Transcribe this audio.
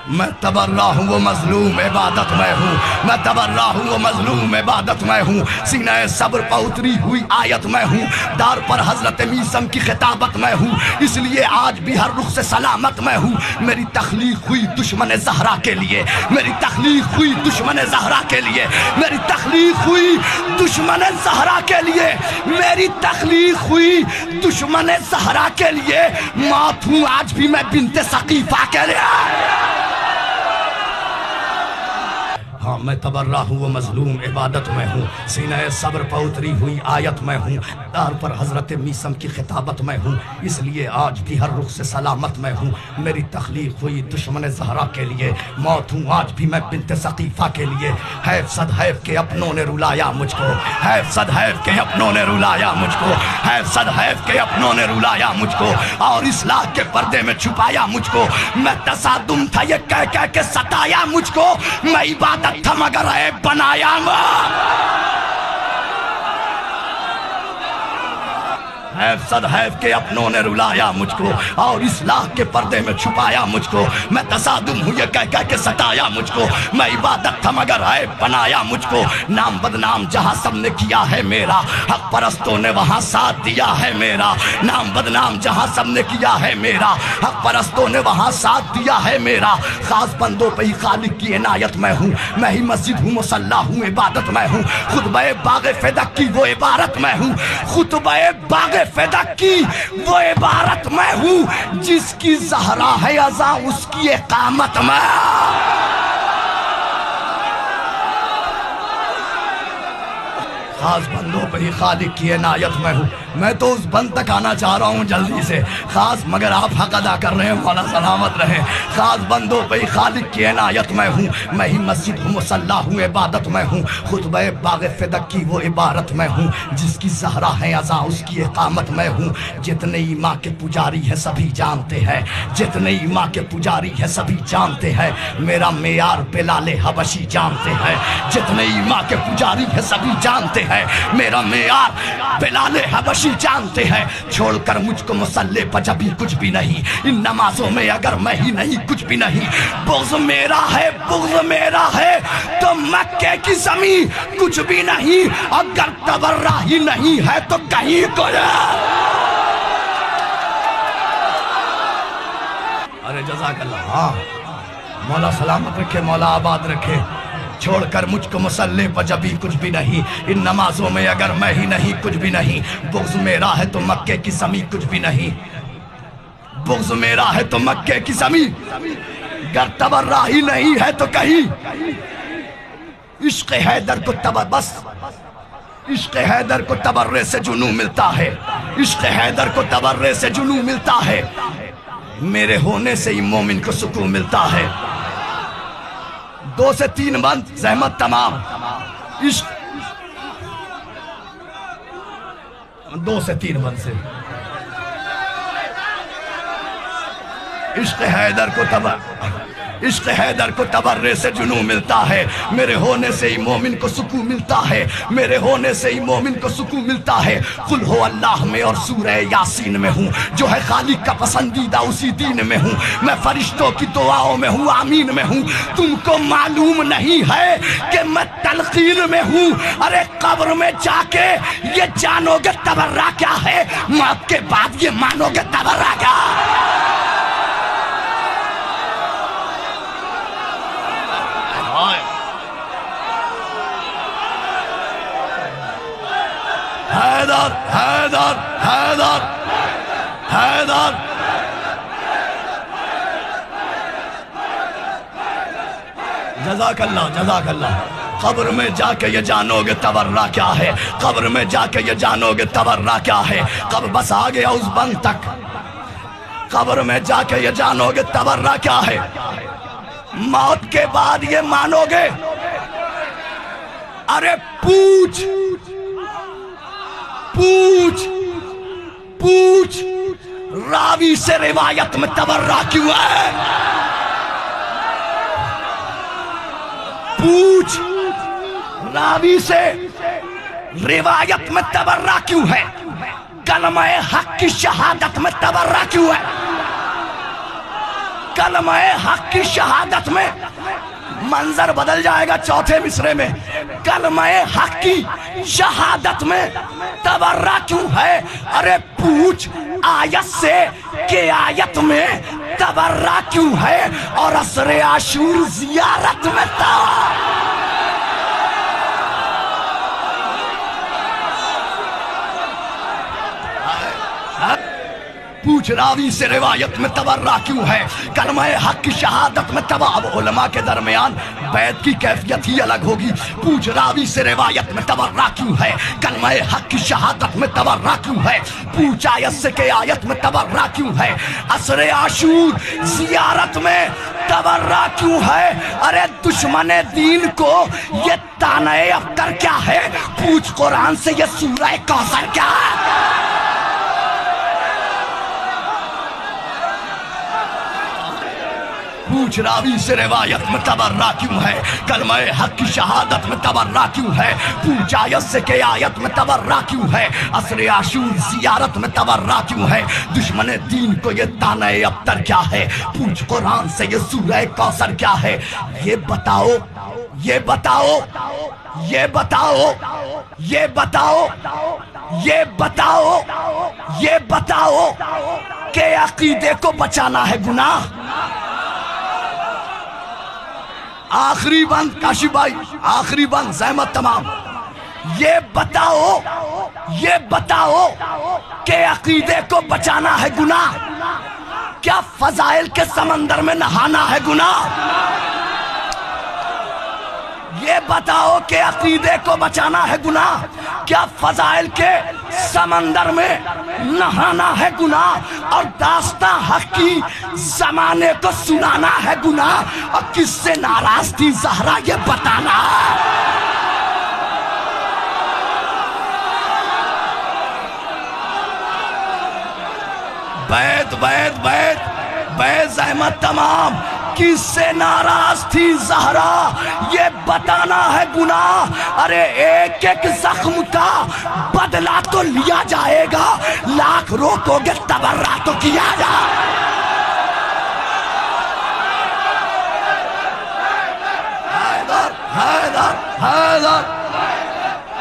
میں تبرہ ہوں وہ مظلوم عبادت میں ہوں، میں تبرہ ہوں وہ مظلوم عبادت میں ہوں، سینہ صبر پر اتری ہوئی آیت میں ہوں، دار پر حضرت میثم کی خطابت میں ہوں، اس لیے آج بھی ہر رخ سے سلامت میں ہوں۔ میری تخلیق ہوئی دشمن زہرا کے لیے، میری تخلیق ہوئی دشمن زہرا کے لیے، میری تخلیق ہوئی دشمن زہرا کے لیے، میری تخلیق ہوئی دشمن زہرا کے لیے، موت ہوں آج بھی میں بنت ثقیفہ کے لیے۔ ہاں میں تبرہ ہوں وہ مظلوم عبادت میں ہوں، سینہ صبر پر اتری ہوئی آیت میں ہوں، دار پر حضرت میثم کی خطابت میں ہوں، اس لیے آج بھی ہر رخ سے سلامت میں ہوں۔ میری تخلیق ہوئی دشمن زہرا کے لیے، موت ہوں آج بھی میں بنت ثقیفہ کے لیے۔ حیف صد حیف کے اپنوں نے رلایا مجھ کو، حیف صد حیف کے اپنوں نے رلایا مجھ کو، حیف صد حیف کے اپنوں نے رلایا مجھ کو، اور اصلاح کے پردے میں چھپایا مجھ کو۔ میں تصادم تھا یہ کہہ کہہ کے ستایا مجھ کو، میں عبادت تھا مگر عیب بنایا حیف صد حیف کے اپنوں نے رلایا مجھ کو، اور اصلاح کے پردے میں چھپایا مجھ کو۔ میں تصادم ہوں یہ کہہ کہہ کے ستایا مجھ کو، میں عبادت تھا مگر عیب بنایا مجھ کو۔ نام بدنام جہاں سب نے کیا ہے میرا، حق پرستوں نے وہاں ساتھ دیا ہے میرا۔ نام بدنام جہاں سب نے کیا ہے میرا، حق پرستوں نے وہاں ساتھ دیا ہے میرا۔ خاص بندوں پہ ہی خالق کی عنایت میں ہوں، میں ہی مسجد ہوں مصلی ہوں عبادت میں ہوں، خطبہ باغ فدق کی وہ عبارت میں ہوں، خطبہ باغ فدق کی وہ عبارت میں ہوں، جس کی زہرا ہے اذاں اس کی اقامت میں۔ خاص بندوں پہ ہی خالق کی عنایت میں ہوں، میں تو اس بند تک آنا چاہ رہا ہوں جلدی سے، خاص مگر آپ حق ادا کر رہے ہیں، مولا سلامت رہے۔ خاص بندوں پہ ہی خالق کی عنایت میں ہوں، میں ہی مسجد ہوں مصلی ہوں عبادت میں ہوں، خطبہ باغ فدق کی وہ عبارت میں ہوں، جس کی زہرا ہے اذاں اس کی اقامت میں ہوں۔ جتنے ایماں کے پجاری ہیں سبھی جانتے ہیں، جتنے ایماں کے پجاری ہیں سبھی جانتے ہیں، میرا معیار بلال حبشی جانتے ہیں، جتنے ایماں کے پجاری ہیں سبھی جانتے ہیں، میرا معیار بلال حبشی جانتے ہیں۔ چھوڑ کر مجھ کو مصلی پر جبھی کچھ بھی نہیں، ان نمازوں میں اگر میں ہی نہیں کچھ بھی نہیں، بغض میرا ہے بغض میرا ہے تو مکے کی زمین کچھ بھی نہیں، اگر تبرہ ہی نہیں ہے تو کہیں کو ارے جزاک اللہ۔ ہاں مولا سلامت رکھے، مولا آباد رکھے۔ چھوڑ کر مجھ کو مصلی پر جبھی کچھ بھی نہیں، ان نمازوں میں اگر میں ہی نہیں کچھ بھی نہیں، بغض میرا ہے تو مکے کی زمین کچھ بھی نہیں، بغض میرا ہے تو مکے کی زمین گر تبرہ ہی نہیں ہے تو کہیں۔ عشق حیدر کو بس عشق حیدر کو تبرے سے جنوں ملتا ہے، عشق حیدر کو تبرے سے جنوں ملتا ہے، میرے ہونے سے ہی مومن کو سکون ملتا ہے۔ 2 سے 3 بند زحمت تمام، عشق 2 سے 3 بند سے عشق حیدر کو عشق حیدر کو تبرے سے جنوں ملتا ہے، میرے ہونے سے ہی مومن کو سکون ملتا ہے، میرے ہونے سے ہی مومن کو سکون ملتا ہے۔ قل ہو اللہ میں اور سورہ یاسین میں ہوں، جو ہے خالق کا پسندیدہ اسی دین میں ہوں، میں فرشتوں کی دعاؤں میں ہوں، آمین میں ہوں۔ تم کو معلوم نہیں ہے کہ میں تلقین میں ہوں، ارے قبر میں جا کے یہ جانو گے تبرہ کیا ہے، موت کے بعد یہ مانو گے تبرہ کیا ہے۔ حیدر حیدر حیدر حیدر جزاک اللہ جزاک اللہ۔ قبر میں جا کے یہ جانو گے تبرہ کیا ہے، قبر میں جا کے یہ جانو گے تبرہ کیا ہے۔ قبر بس آ گیا اس بند تک، قبر میں جا کے یہ جانو گے تبرہ کیا ہے، موت کے بعد یہ مانو گے۔ ارے پوچھ پوچھ پوچھ راوی سے روایت میں تبرہ کیوں ہے، پوچھ راوی سے روایت میں تبرہ کیوں ہے، کلمہ حق کی شہادت میں تبرہ کیوں ہے۔ کلمہ حق کی شہادت میں منظر بدل جائے گا چوتھے مصرے میں. کلمہ حق کی شہادت میں تبرہ کیوں ہے؟ ارے پوچھ آیت سے کہ آیت میں تبرہ کیوں ہے اور عصر عاشور زیارت میں پوچھ راوی سے روایت میں تبرہ کیوں ہے؟ کلمہ حق کی شہادت میں اب علماء کے درمیان بیعت کی کیفیت ہی الگ ہوگی. پوچھ راوی سے روایت میں تبرہ کیوں ہے؟ کلمہ حق کی شہادت میں تبرہ کیوں ہے؟ پوچھ آیت سے کہ آیت میں تبرہ کیوں ہے؟ عصر عاشور زیارت میں تبرہ کیوں ہے؟ ارے دشمن دین کو یہ طعنہ ابتر کیا ہے؟ پوچھ قرآن سے یہ سورہ کوثر کیا ہے؟ پوچھ راوی سے روایت میں تبرہ کیوں ہے؟ کلمہ حق کی شہادت میں تبرہ کیوں ہے؟ پوچھ آیت سے کہ آیت میں تبرہ کیوں ہے؟ عصر عاشور زیارت میں تبرہ کیوں ہے؟ دشمن دین کو یہ طعنہ ابتر کیا ہے؟ پوچھ قرآن سے یہ سورہ کوثر کیا ہے؟ یہ بتاؤ یہ بتاؤ یہ بتاؤ یہ بتاؤ یہ بتاؤ یہ بتاؤ کہ عقیدے کو بچانا ہے گناہ؟ آخری بند کاشی بھائی، آخری بند، زحمت تمام. یہ بتاؤ کہ عقیدے کو بچانا ہے گناہ؟ کیا فضائل کے سمندر میں نہانا ہے گناہ؟ یہ بتاؤ کہ عقیدے کو بچانا ہے گناہ؟ کیا فضائل کے سمندر میں نہانا ہے گناہ؟ اور داستان حق کی زمانے کو سنانا ہے گناہ؟ اور کس سے ناراض تھی زہرا یہ بتانا؟ بیت زحمت تمام. کس سے ناراض تھی زہرا یہ بتانا ہے گناہ؟ ارے ایک ایک زخم کا بدلہ تو لیا جائے گا، لاکھ روکو گے تبرہ تو کیا جائے گا.